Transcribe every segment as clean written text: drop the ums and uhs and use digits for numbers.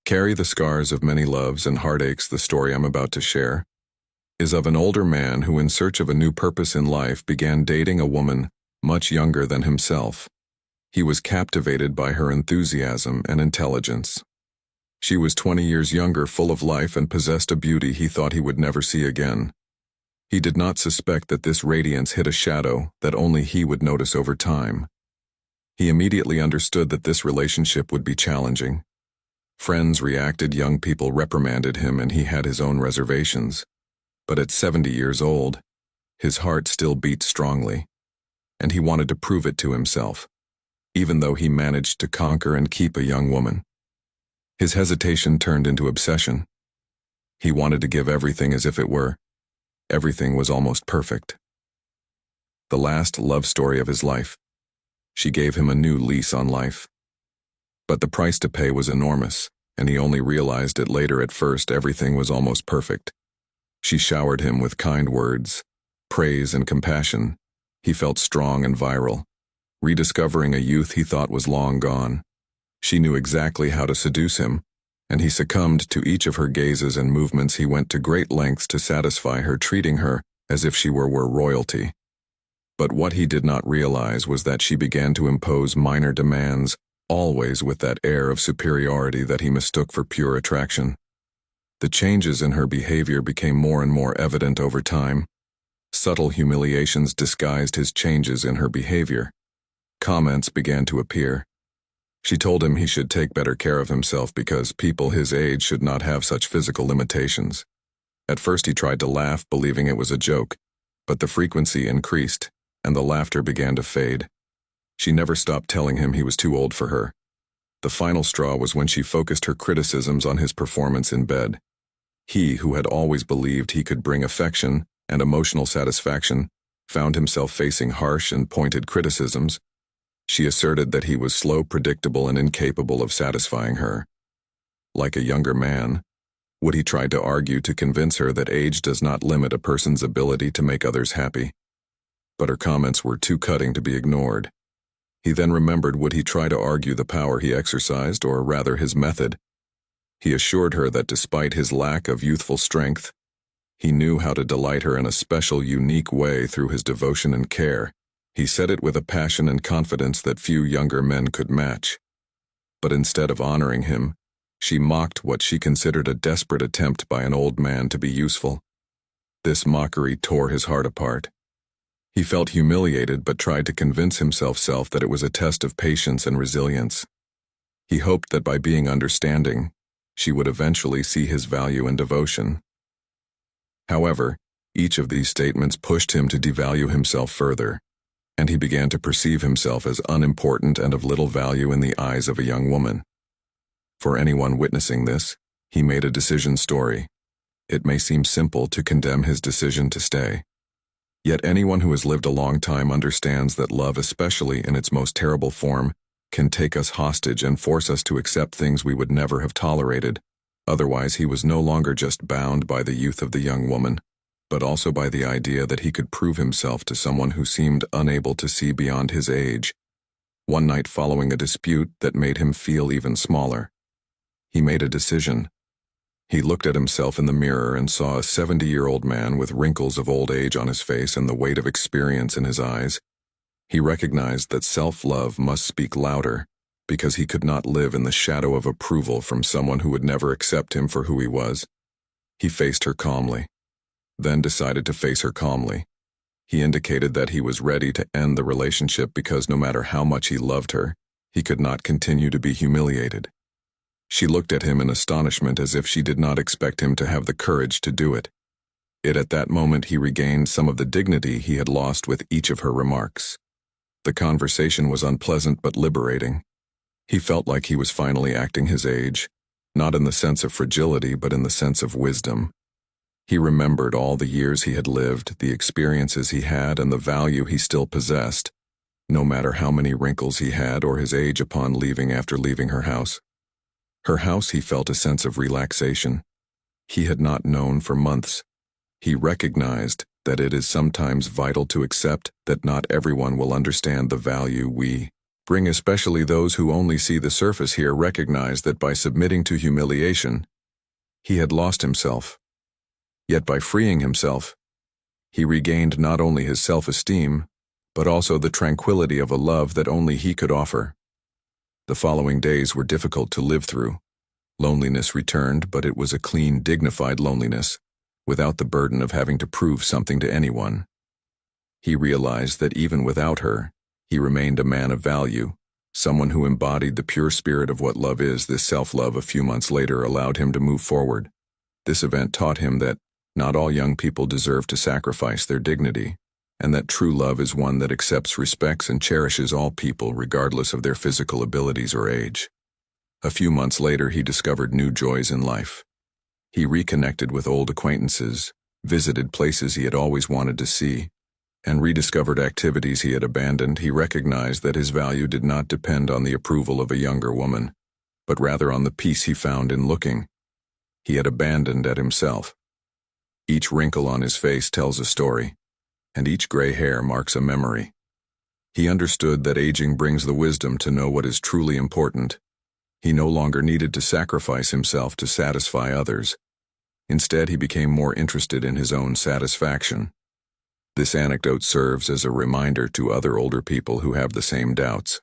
Carry the scars of many loves and heartaches. The story I'm about to share is of an older man who, in search of a new purpose in life, began dating a woman much younger than himself. He was captivated by her enthusiasm and intelligence. She was 20 years younger, full of life, and possessed a beauty he thought he would never see again. He did not suspect that this radiance hid a shadow that only he would notice over time. He immediately understood that this relationship would be challenging. Friends reacted, young people reprimanded him, and he had his own reservations. But at 70 years old, his heart still beat strongly, and he wanted to prove it to himself, even though he managed to conquer and keep a young woman. His hesitation turned into obsession. He wanted to give everything as if everything was almost perfect. The last love story of his life. She gave him a new lease on life. But the price to pay was enormous, and he only realized it later. At first, everything was almost perfect. She showered him with kind words, praise, and compassion. He felt strong and virile, rediscovering a youth he thought was long gone. She knew exactly how to seduce him, and he succumbed to each of her gazes and movements. He went to great lengths to satisfy her, treating her as if she were royalty. But what he did not realize was that she began to impose minor demands, always with that air of superiority that he mistook for pure attraction. The changes in her behavior became more and more evident over time. Subtle humiliations disguised his changes in her behavior. Comments began to appear. She told him he should take better care of himself because people his age should not have such physical limitations. At first he tried to laugh, believing it was a joke, but the frequency increased, and the laughter began to fade. She never stopped telling him he was too old for her. The final straw was when she focused her criticisms on his performance in bed. He, who had always believed he could bring affection and emotional satisfaction, found himself facing harsh and pointed criticisms. She asserted that he was slow, predictable, and incapable of satisfying her. Like a younger man, Woody tried to argue to convince her that age does not limit a person's ability to make others happy. But her comments were too cutting to be ignored. He then remembered would he try to argue the power he exercised, or rather his method. He assured her that despite his lack of youthful strength, he knew how to delight her in a special, unique way through his devotion and care. He said it with a passion and confidence that few younger men could match. But instead of honoring him, she mocked what she considered a desperate attempt by an old man to be useful. This mockery tore his heart apart. He felt humiliated but tried to convince himself that it was a test of patience and resilience. He hoped that by being understanding, she would eventually see his value and devotion. However, each of these statements pushed him to devalue himself further, and he began to perceive himself as unimportant and of little value in the eyes of a young woman. For anyone witnessing this, he made a decision story. It may seem simple to condemn his decision to stay. Yet anyone who has lived a long time understands that love, especially in its most terrible form, can take us hostage and force us to accept things we would never have tolerated. Otherwise, he was no longer just bound by the youth of the young woman, but also by the idea that he could prove himself to someone who seemed unable to see beyond his age. One night following a dispute that made him feel even smaller, he made a decision. He looked at himself in the mirror and saw a 70-year-old man with wrinkles of old age on his face and the weight of experience in his eyes. He recognized that self-love must speak louder, because he could not live in the shadow of approval from someone who would never accept him for who he was. He faced her calmly, then decided to face her calmly. He indicated that he was ready to end the relationship because no matter how much he loved her, he could not continue to be humiliated. She looked at him in astonishment as if she did not expect him to have the courage to do it. At that moment he regained some of the dignity he had lost with each of her remarks. The conversation was unpleasant but liberating. He felt like he was finally acting his age, not in the sense of fragility but in the sense of wisdom. He remembered all the years he had lived, the experiences he had, and the value he still possessed, no matter how many wrinkles he had or his age upon leaving after leaving her house. Her house, he felt a sense of relaxation he had not known for months. He recognized that it is sometimes vital to accept that not everyone will understand the value we Bring especially those who only see the surface here recognize that by submitting to humiliation, he had lost himself. Yet by freeing himself, he regained not only his self-esteem, but also the tranquility of a love that only he could offer. The following days were difficult to live through. Loneliness returned, but it was a clean, dignified loneliness, without the burden of having to prove something to anyone. He realized that even without her, he remained a man of value, someone who embodied the pure spirit of what love is. This self-love a few months later allowed him to move forward. This event taught him that not all young people deserve to sacrifice their dignity, and that true love is one that accepts, respects, and cherishes all people regardless of their physical abilities or age. A few months later, he discovered new joys in life. He reconnected with old acquaintances, visited places he had always wanted to see, and rediscovered activities he had abandoned. He recognized that his value did not depend on the approval of a younger woman, but rather on the peace he found in looking. He had abandoned at himself. Each wrinkle on his face tells a story, and each gray hair marks a memory. He understood that aging brings the wisdom to know what is truly important. He no longer needed to sacrifice himself to satisfy others. Instead, he became more interested in his own satisfaction. This anecdote serves as a reminder to other older people who have the same doubts.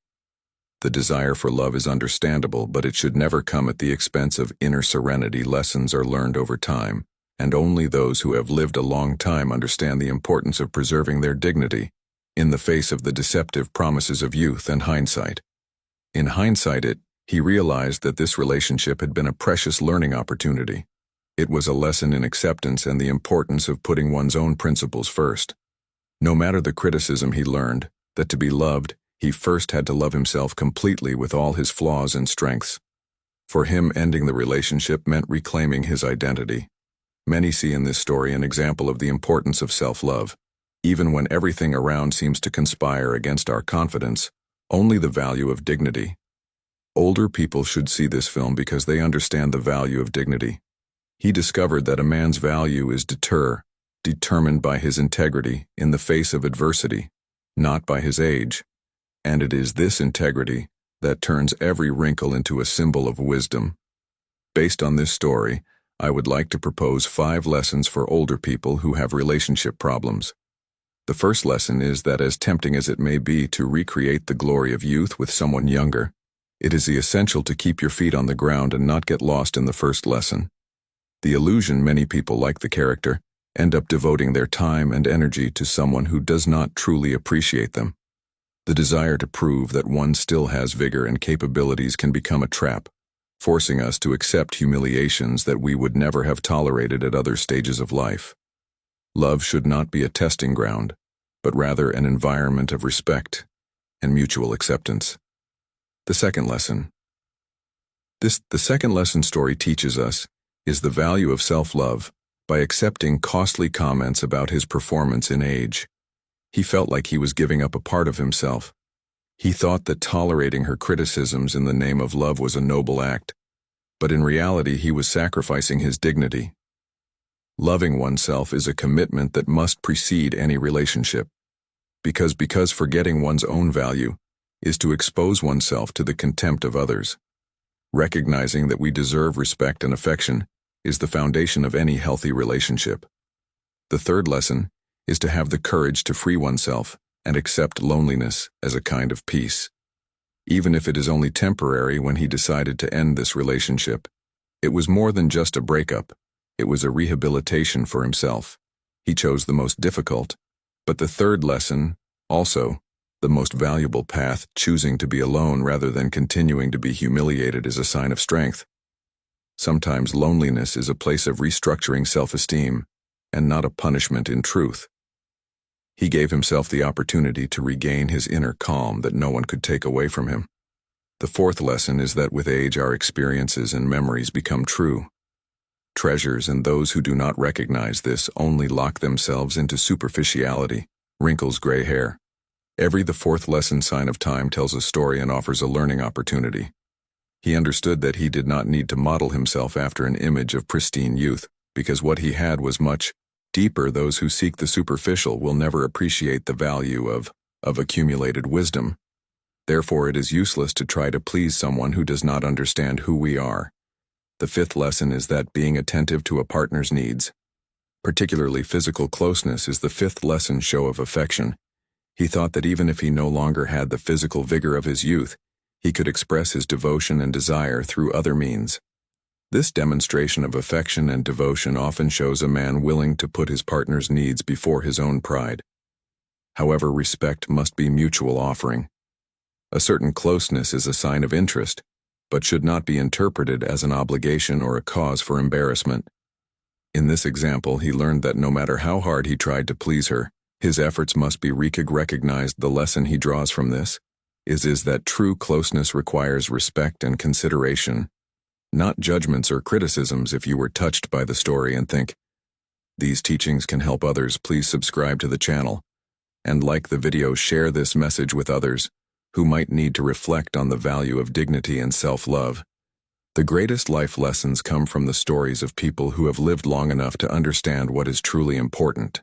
The desire for love is understandable, but it should never come at the expense of inner serenity. Lessons are learned over time, and only those who have lived a long time understand the importance of preserving their dignity in the face of the deceptive promises of youth and hindsight. In hindsight, he realized that this relationship had been a precious learning opportunity. It was a lesson in acceptance and the importance of putting one's own principles first. No matter the criticism, he learned that to be loved, he first had to love himself completely with all his flaws and strengths. For him, ending the relationship meant reclaiming his identity. Many see in this story an example of the importance of self-love. Even when everything around seems to conspire against our confidence, only the value of dignity. Older people should see this film because they understand the value of dignity. He discovered that a man's value is determined by his integrity in the face of adversity, not by his age. And it is this integrity that turns every wrinkle into a symbol of wisdom. Based on this story, I would like to propose 5 lessons for older people who have relationship problems. The first lesson is that as tempting as it may be to recreate the glory of youth with someone younger, it is essential to keep your feet on the ground and not get lost in the first lesson. The illusion many people, like the character, end up devoting their time and energy to someone who does not truly appreciate them. The desire to prove that one still has vigor and capabilities can become a trap, forcing us to accept humiliations that we would never have tolerated at other stages of life. Love should not be a testing ground, but rather an environment of respect and mutual acceptance. The second lesson. The second lesson story teaches us is the value of self-love by accepting costly comments about his performance in age. He felt like he was giving up a part of himself. He thought that tolerating her criticisms in the name of love was a noble act, but in reality he was sacrificing his dignity. Loving oneself is a commitment that must precede any relationship, because forgetting one's own value is to expose oneself to the contempt of others. Recognizing that we deserve respect and affection is the foundation of any healthy relationship. The third lesson is to have the courage to free oneself and accept loneliness as a kind of peace. Even if it is only temporary. When he decided to end this relationship, it was more than just a breakup. It was a rehabilitation for himself. He chose the most difficult, but the third lesson, also the most valuable path. Choosing to be alone rather than continuing to be humiliated is a sign of strength. Sometimes loneliness is a place of restructuring self-esteem, and not a punishment in truth. He gave himself the opportunity to regain his inner calm that no one could take away from him. The fourth lesson is that with age our experiences and memories become true treasures, and those who do not recognize this only lock themselves into superficiality, wrinkles, gray hair. The fourth lesson, sign of time, tells a story and offers a learning opportunity. He understood that he did not need to model himself after an image of pristine youth, because what he had was much deeper. Those who seek the superficial will never appreciate the value of accumulated wisdom. Therefore, it is useless to try to please someone who does not understand who we are. The fifth lesson is that being attentive to a partner's needs, particularly physical closeness, is the fifth lesson show of affection. He thought that even if he no longer had the physical vigor of his youth, he could express his devotion and desire through other means. This demonstration of affection and devotion often shows a man willing to put his partner's needs before his own pride. However, respect must be mutual offering. A certain closeness is a sign of interest, but should not be interpreted as an obligation or a cause for embarrassment. In this example, he learned that no matter how hard he tried to please her, his efforts must be recognized. The lesson he draws from this is that true closeness requires respect and consideration, not judgments or criticisms. If you were touched by the story and think these teachings can help others, please subscribe to the channel and like the video. Share this message with others who might need to reflect on the value of dignity and self-love. The greatest life lessons come from the stories of people who have lived long enough to understand what is truly important.